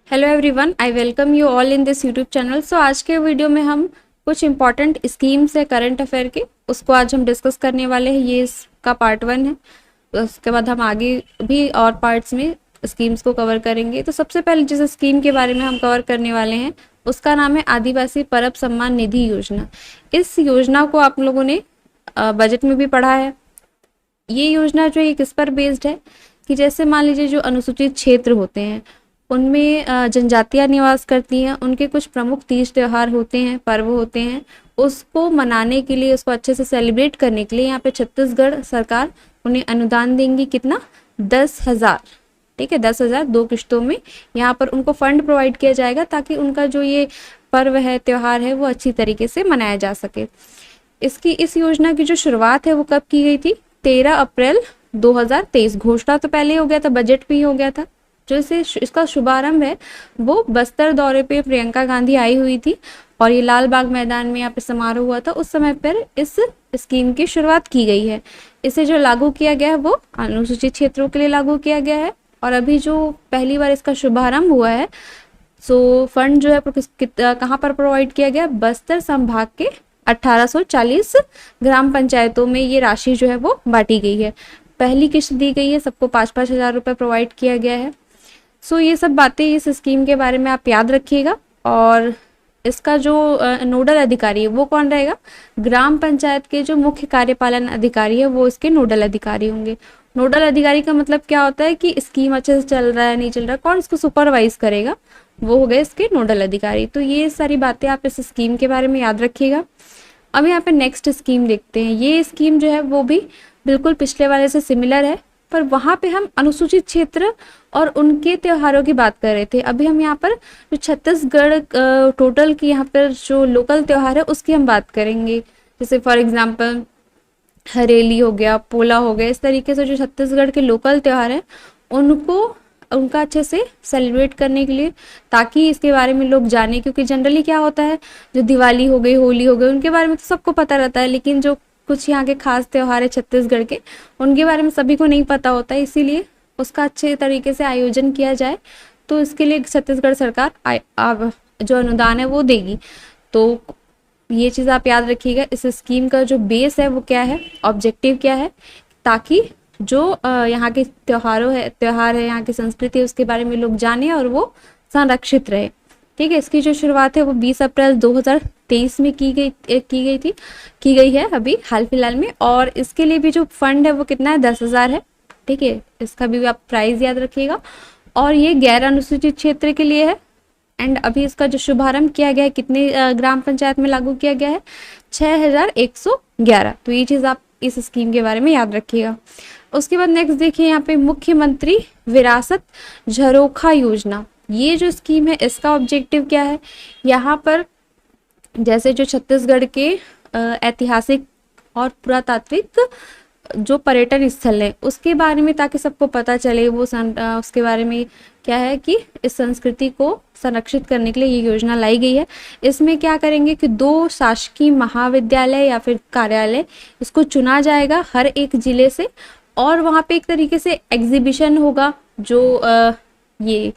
Hello everyone, I welcome you all in this YouTube channel. So आज के video में हम कुछ इंपॉर्टेंट स्कीम्स है करंट अफेयर के, उसको आज हम डिस्कस करने वाले हैं। ये इसका पार्ट 1 है। उसके बाद हम आगे भी और पार्ट्स में स्कीम्स को कवर करेंगे। तो सबसे पहले जिस स्कीम के बारे में हम कवर करने वाले हैं उसका नाम है आदिवासी परब सम्मान निधि योजना। इस योजना को आप लोगों ने बजट में भी पढ़ा है। ये योजना जो है किस पर बेस्ड है कि जैसे मान लीजिए जो अनुसूचित क्षेत्र होते हैं उनमें जनजातियां निवास करती हैं, उनके कुछ प्रमुख तीज त्योहार होते हैं, पर्व होते हैं, उसको मनाने के लिए, उसको अच्छे से सेलिब्रेट करने के लिए यहाँ पे छत्तीसगढ़ सरकार उन्हें अनुदान देंगी। कितना? 10,000। ठीक है, 10,000 2 किश्तों में यहाँ पर उनको फंड प्रोवाइड किया जाएगा ताकि उनका जो ये पर्व है, त्योहार है, वो अच्छी तरीके से मनाया जा सके। इस योजना की जो शुरुआत है वो कब की गई थी? 13 अप्रैल 2023। घोषणा तो पहले हो गया था, बजट भी हो गया था। जो इसका शुभारंभ है वो बस्तर दौरे पे प्रियंका गांधी आई हुई थी और ये लाल बाग मैदान में यहाँ पे समारोह हुआ था। उस समय पर इस स्कीम की शुरुआत की गई है। इसे जो लागू किया गया है वो अनुसूचित क्षेत्रों के लिए लागू किया गया है। और अभी जो पहली बार इसका शुभारंभ हुआ है, सो फंड जो है कहाँ पर प्रोवाइड किया गया? बस्तर संभाग के 1840 ग्राम पंचायतों में ये राशि जो है वो बांटी गई है। पहली किश्त दी गई है, सबको 5-5 हजार रुपये प्रोवाइड किया गया है। सो ये सब बातें इस स्कीम के बारे में आप याद रखिएगा। और इसका जो नोडल अधिकारी है वो कौन रहेगा? ग्राम पंचायत के जो मुख्य कार्यपालन अधिकारी है वो इसके नोडल अधिकारी होंगे। नोडल अधिकारी का मतलब क्या होता है कि स्कीम अच्छे से चल रहा है नहीं चल रहा है, कौन इसको सुपरवाइज करेगा, वो हो गए इसके नोडल अधिकारी। तो ये सारी बातें आप इस स्कीम के बारे में याद रखिएगा। अब यहाँ पे नेक्स्ट स्कीम देखते हैं। ये स्कीम जो है वो भी बिल्कुल पिछले वाले से सिमिलर है, पर वहाँ पे हम अनुसूचित क्षेत्र और उनके त्योहारों की बात कर रहे थे। अभी हम यहाँ पर जो छत्तीसगढ़ टोटल की यहाँ पर जो लोकल त्योहार है उसकी हम बात करेंगे। जैसे फॉर एग्जांपल हरेली हो गया, पोला हो गया, इस तरीके से जो छत्तीसगढ़ के लोकल त्योहार हैं उनका अच्छे से सेलिब्रेट करने के लिए, ताकि इसके बारे में लोग जाने। क्योंकि जनरली क्या होता है, जो दिवाली हो गई, होली हो गई, उनके बारे में तो सबको पता रहता है, लेकिन जो कुछ यहाँ के खास त्योहार है छत्तीसगढ़ के, उनके बारे में सभी को नहीं पता होता है। इसीलिए उसका अच्छे तरीके से आयोजन किया जाए, तो इसके लिए छत्तीसगढ़ सरकार जो अनुदान है वो देगी। तो ये चीज़ आप याद रखिएगा। इस स्कीम का जो बेस है वो क्या है, ऑब्जेक्टिव क्या है, ताकि जो यहाँ के त्योहार है, यहाँ की संस्कृति है, उसके बारे में लोग जाने और वो संरक्षित रहे। ठीक है, इसकी जो शुरुआत है वो 20 अप्रैल 2023 में की गई है, अभी हाल फिलहाल में। और इसके लिए भी जो फंड है वो कितना है? 10,000 है। ठीक है, इसका भी आप प्राइस याद रखिएगा। और ये गैर अनुसूचित क्षेत्र के लिए है। एंड अभी इसका जो शुभारंभ किया गया है, कितने ग्राम पंचायत में लागू किया गया है? 6111। तो ये चीज़ आप इस स्कीम के बारे में याद रखिएगा। उसके बाद नेक्स्ट देखिए, यहाँ पे मुख्यमंत्री विरासत झरोखा योजना। ये जो स्कीम है इसका ऑब्जेक्टिव क्या है? यहाँ पर जैसे जो छत्तीसगढ़ के ऐतिहासिक और पुरातात्विक जो पर्यटन स्थल है उसके बारे में, ताकि सबको पता चले वो उसके बारे में क्या है कि इस संस्कृति को संरक्षित करने के लिए ये योजना लाई गई है। इसमें क्या करेंगे कि 2 शासकीय महाविद्यालय या फिर कार्यालय इसको चुना जाएगा हर एक जिले से, और वहाँ पे एक तरीके से एग्जीबिशन होगा जो ये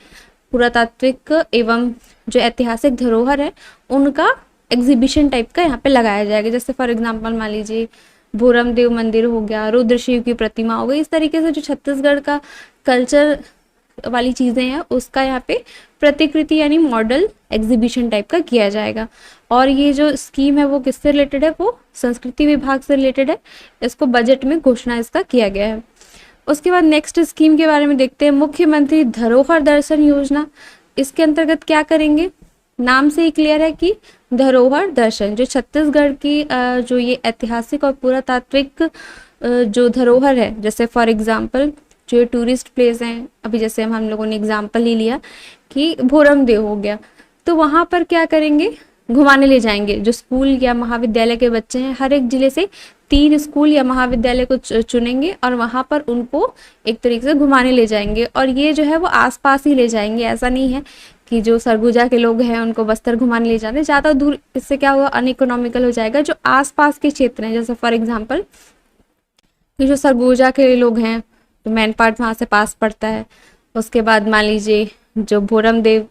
पुरातात्विक एवं जो ऐतिहासिक धरोहर है उनका एग्जीबिशन टाइप का यहाँ पे लगाया जाएगा। जैसे फॉर एग्जांपल मान लीजिए भोरम देव मंदिर हो गया, रुद्र शिव की प्रतिमा हो गई। इस तरीके से जो छत्तीसगढ़ का कल्चर वाली चीज़ें हैं उसका यहाँ पे प्रतिकृति यानी मॉडल एग्जीबिशन टाइप का किया जाएगा। और ये जो स्कीम है वो किससे रिलेटेड है? वो संस्कृति विभाग से रिलेटेड है। इसको बजट में घोषणा इसका किया गया है। उसके बाद नेक्स्ट स्कीम के बारे में देखते हैं, मुख्यमंत्री धरोहर दर्शन योजना। इसके अंतर्गत क्या करेंगे? नाम से ही क्लियर है कि धरोहर दर्शन, जो छत्तीसगढ़ की जो ये ऐतिहासिक और पुरातात्विक जो धरोहर है, जैसे फॉर एग्जांपल जो टूरिस्ट प्लेस हैं, अभी जैसे हम लोगों ने एग्जांपल ही लिया कि भोरम देव हो गया, तो वहाँ पर क्या करेंगे? घुमाने ले जाएंगे। जो स्कूल या महाविद्यालय के बच्चे हैं, हर एक जिले से 3 स्कूल या महाविद्यालय को चुनेंगे और वहाँ पर उनको एक तरीके से घुमाने ले जाएंगे। और ये जो है वो आसपास ही ले जाएंगे, ऐसा नहीं है कि जो सरगुजा के लोग हैं उनको बस्तर घुमाने ले जाते, ज़्यादा दूर। इससे क्या हुआ? अनइकोनॉमिकल हो जाएगा। जो आसपास के क्षेत्र हैं, जैसे फॉर एग्जांपल कि जो सरगुजा के लोग हैं तो मैन पार्ट वहाँ से पास पड़ता है। उसके बाद मान लीजिए जो भोरम देव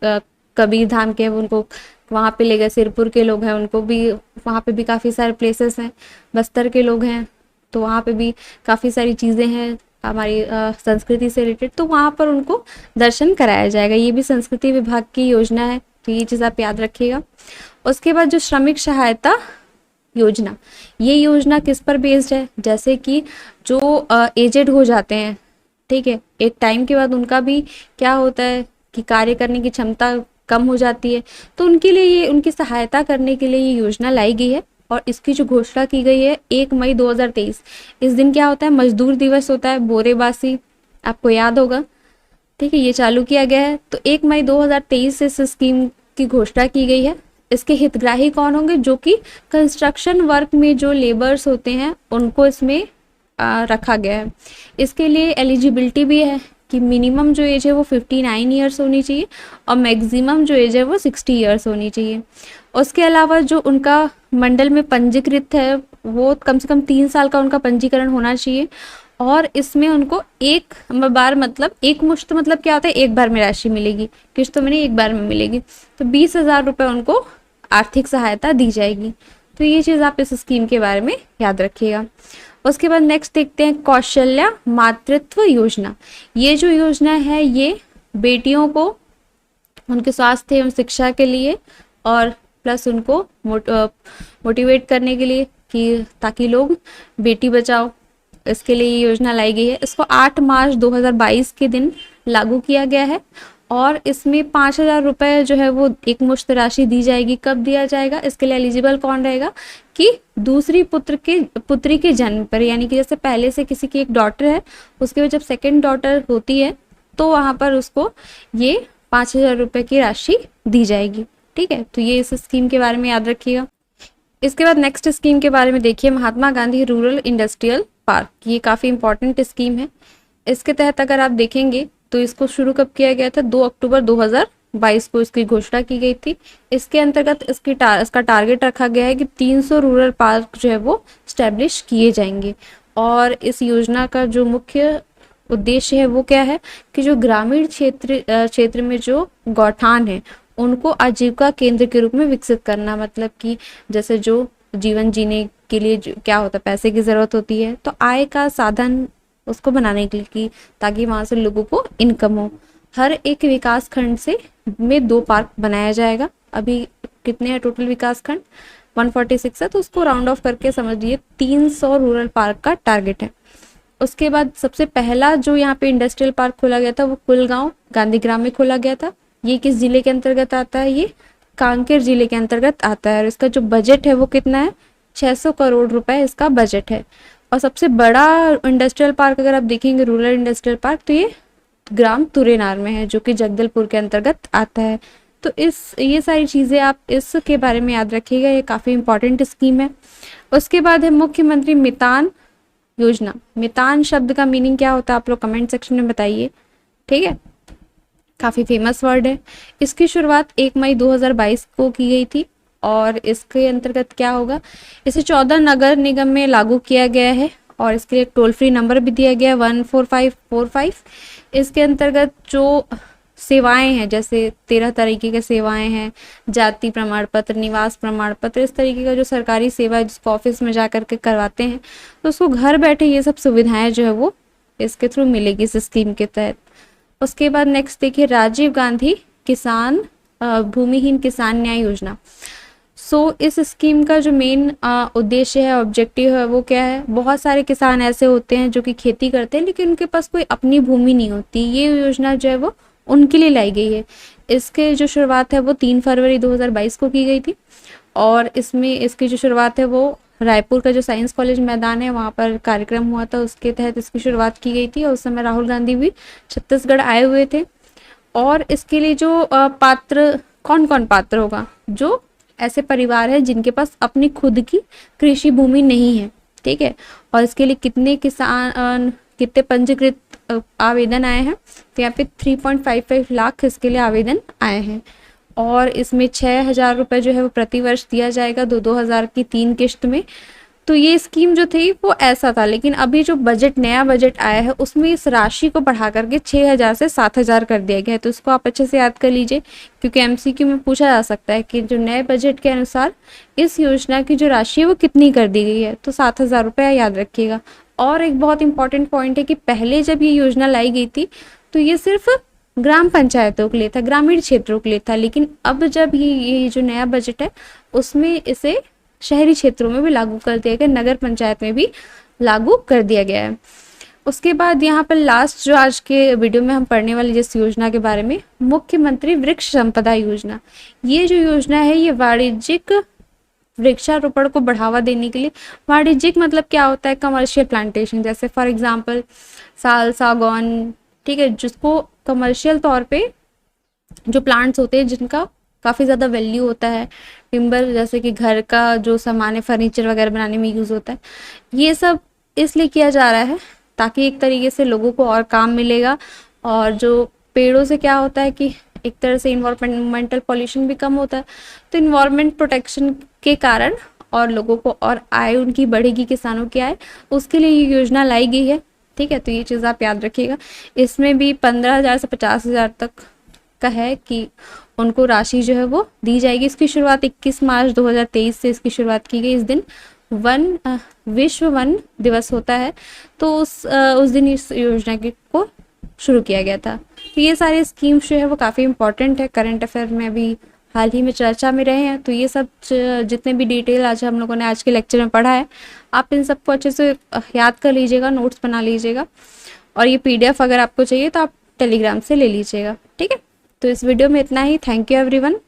कबीर धाम के हैं उनको वहाँ पे ले गए, सिरपुर के लोग हैं उनको भी, वहाँ पे भी काफ़ी सारे प्लेसेस हैं, बस्तर के लोग हैं तो वहाँ पे भी काफ़ी सारी चीज़ें हैं हमारी संस्कृति से रिलेटेड, तो वहाँ पर उनको दर्शन कराया जाएगा। ये भी संस्कृति विभाग की योजना है, तो ये चीज़ आप याद रखिएगा। उसके बाद जो श्रमिक सहायता योजना, ये योजना किस पर बेस्ड है, जैसे कि जो एजेड हो जाते हैं, ठीक है, एक टाइम के बाद उनका भी क्या होता है कि कार्य करने की क्षमता कम हो जाती है, तो उनके लिए ये, उनकी सहायता करने के लिए ये योजना लाई गई है। और इसकी जो घोषणा की गई है 1 मई 2023, इस दिन क्या होता है, मजदूर दिवस होता है, बोरेबासी, आपको याद होगा, ठीक है, ये चालू किया गया है। तो 1 मई 2023 से इस स्कीम की घोषणा की गई है। इसके हितग्राही कौन होंगे, जो कि कंस्ट्रक्शन वर्क में जो लेबर्स होते हैं उनको इसमें रखा गया है। इसके लिए एलिजिबिलिटी भी है कि मिनिमम जो एज है वो 59 ईयर्स होनी चाहिए और मैक्सिमम जो एज है वो 60 ईयर्स होनी चाहिए। उसके अलावा जो उनका मंडल में पंजीकृत है वो कम से कम 3 साल का उनका पंजीकरण होना चाहिए। और इसमें उनको एक बार, मतलब एक मुश्त, मतलब क्या होता है, एक बार में राशि मिलेगी, किस्तों में नहीं, एक बार में मिलेगी। तो 20,000 रुपये उनको आर्थिक सहायता दी जाएगी। तो ये चीज़ आप इस स्कीम के बारे में याद रखिएगा। उसके बाद नेक्स्ट देखते हैं कौशल्या मातृत्व योजना। ये जो योजना है ये बेटियों को उनके स्वास्थ्य एवं शिक्षा के लिए और प्लस उनको मोटिवेट करने के लिए कि ताकि लोग बेटी बचाओ, इसके लिए ये योजना लाई गई है। इसको 8 मार्च 2022 के दिन लागू किया गया है और इसमें 5,000 रुपये जो है वो एक मुश्त राशि दी जाएगी। कब दिया जाएगा, इसके लिए एलिजिबल कौन रहेगा कि दूसरी पुत्री के जन्म पर, यानी कि जैसे पहले से किसी की एक डॉटर है, उसके बाद जब सेकंड डॉटर होती है तो वहाँ पर उसको ये 5,000 रुपये की राशि दी जाएगी। ठीक है, तो ये इस स्कीम के बारे में याद रखिएगा। इसके बाद नेक्स्ट स्कीम के बारे में देखिए, Mahatma Gandhi rural industrial park. ये काफ़ी इंपॉर्टेंट स्कीम है। इसके तहत अगर आप देखेंगे तो इसको शुरू कब किया गया था, 2 अक्टूबर 2022 को इसकी घोषणा की गई थी। इसके अंतर्गत इसका टारगेट रखा गया है कि 300 रूरल पार्क जो है वो स्टैब्लिश किए जाएंगे। और इस योजना का जो मुख्य उद्देश्य है वो क्या है कि जो ग्रामीण क्षेत्र में जो गौठान है उनको आजीविका केंद्र के रूप में विकसित करना। मतलब कि जैसे जो जीवन जीने के लिए क्या होता है, पैसे की ज़रूरत होती है, तो आय का साधन उसको बनाने के लिए कि ताकि वहाँ से लोगों को इनकम हो। हर एक विकास खंड में 2 पार्क बनाया जाएगा। अभी कितने हैं टोटल विकास खंड, 146 है, तो उसको राउंड ऑफ करके समझ लीजिए 300 रूरल पार्क का टारगेट है। उसके बाद सबसे पहला जो यहाँ पे इंडस्ट्रियल पार्क खोला गया था वो कुलगांव गांधीग्राम में खोला गया था। ये किस जिले के अंतर्गत आता है, ये कांकेर जिले के अंतर्गत आता है। और इसका जो बजट है वो कितना है, 600 करोड़ रुपए इसका बजट है। और सबसे बड़ा इंडस्ट्रियल पार्क अगर आप देखेंगे रूरल इंडस्ट्रियल पार्क, तो ये ग्राम तुरेनार में है जो कि जगदलपुर के अंतर्गत आता है। तो ये सारी चीज़ें आप इसके बारे में याद रखिएगा, ये काफ़ी इंपॉर्टेंट स्कीम है। उसके बाद है मुख्यमंत्री मितान योजना। मितान शब्द का मीनिंग क्या होता है आप लोग कमेंट सेक्शन में बताइए, ठीक है, काफ़ी फेमस वर्ड है। इसकी शुरुआत 1 मई 2022 को की गई थी और इसके अंतर्गत क्या होगा, इसे 14 नगर निगम में लागू किया गया है और इसके लिए टोल फ्री नंबर भी दिया गया है 14545। इसके अंतर्गत जो सेवाएं हैं, जैसे 13 तरीके के सेवाएं हैं, जाति प्रमाण पत्र, निवास प्रमाण पत्र, इस तरीके का जो सरकारी सेवा है जिसको ऑफिस में जा करके करवाते हैं, तो उसको घर बैठे ये सब सुविधाएं जो है वो इसके थ्रू मिलेगी इस स्कीम के तहत। उसके बाद नेक्स्ट देखिए राजीव गांधी किसान भूमिहीन किसान न्याय योजना। इस स्कीम का जो मेन उद्देश्य है, ऑब्जेक्टिव है, वो क्या है, बहुत सारे किसान ऐसे होते हैं जो कि खेती करते हैं लेकिन उनके पास कोई अपनी भूमि नहीं होती। ये योजना जो है वो उनके लिए लाई गई है। इसके जो शुरुआत है वो 3 फरवरी 2022 को की गई थी और इसमें इसकी जो शुरुआत है वो रायपुर का जो साइंस कॉलेज मैदान है वहाँ पर कार्यक्रम हुआ था, उसके तहत इसकी शुरुआत की गई थी। और उस समय राहुल गांधी भी छत्तीसगढ़ आए हुए थे। और इसके लिए जो पात्र, कौन कौन पात्र होगा, जो ऐसे परिवार है जिनके पास अपनी खुद की कृषि भूमि नहीं है, ठीक है। और इसके लिए कितने पंजीकृत आवेदन आए हैं, तो यहाँ पे 3.55 लाख इसके लिए आवेदन आए हैं। और इसमें 6,000 रुपये जो है वो प्रति वर्ष दिया जाएगा, 2-2 हज़ार की 3 किश्त में। तो ये स्कीम जो थी वो ऐसा था, लेकिन अभी जो बजट नया बजट आया है उसमें इस राशि को बढ़ा करके 6,000 से 7,000 कर दिया गया है। तो इसको आप अच्छे से याद कर लीजिए, क्योंकि एमसीक्यू में पूछा जा सकता है कि जो नए बजट के अनुसार इस योजना की जो राशि है वो कितनी कर दी गई है। तो 7,000 रुपया याद रखिएगा। और एक बहुत इंपॉर्टेंट पॉइंट है कि पहले जब ये योजना लाई गई थी तो ये सिर्फ ग्राम पंचायतों के लिए था, ग्रामीण क्षेत्रों के लिए था, लेकिन अब जब ये जो नया बजट है उसमें इसे शहरी क्षेत्रों में भी लागू कर दिया गया, नगर पंचायत में भी लागू कर दिया गया है। उसके बाद यहाँ पर लास्ट जो आज के वीडियो में हम पढ़ने वाले जिस योजना के बारे में, मुख्यमंत्री वृक्ष संपदा योजना। ये जो योजना है ये वाणिज्यिक वृक्षारोपण को बढ़ावा देने के लिए, वाणिज्यिक मतलब क्या होता है, कमर्शियल प्लांटेशन, जैसे फॉर एग्जांपल साल, सागौन, ठीक है, जिसको कमर्शियल तौर पे जो प्लांट्स होते हैं जिनका काफ़ी ज़्यादा वैल्यू होता है, टिम्बर जैसे कि घर का जो सामान है फर्नीचर वगैरह बनाने में यूज़ होता है, ये सब इसलिए किया जा रहा है ताकि एक तरीके से लोगों को और काम मिलेगा। और जो पेड़ों से क्या होता है कि एक तरह से इन्वायरमेंटल पॉल्यूशन भी कम होता है, तो इन्वायरमेंट प्रोटेक्शन के कारण और लोगों को और आय उनकी बढ़ेगी, किसानों की आय, उसके लिए ये योजना लाई गई है। ठीक है, तो ये चीज़ आप याद रखिएगा। इसमें भी 15,000 से 50,000 तक का है कि उनको राशि जो है वो दी जाएगी। इसकी शुरुआत 21 मार्च 2023 से इसकी शुरुआत की गई। इस दिन विश्व वन दिवस होता है, तो उस दिन इस योजना को शुरू किया गया था। तो ये सारे स्कीम्स जो है वो काफ़ी इंपॉर्टेंट है, करंट अफेयर में भी हाल ही में चर्चा में रहे हैं। तो ये सब जितने भी डिटेल आज हम लोगों ने आज के लेक्चर में पढ़ा है, आप इन सबको अच्छे से याद कर लीजिएगा, नोट्स बना लीजिएगा, और ये PDF अगर आपको चाहिए तो आप टेलीग्राम से ले लीजिएगा। ठीक है, तो इस वीडियो में इतना ही। Thank you everyone.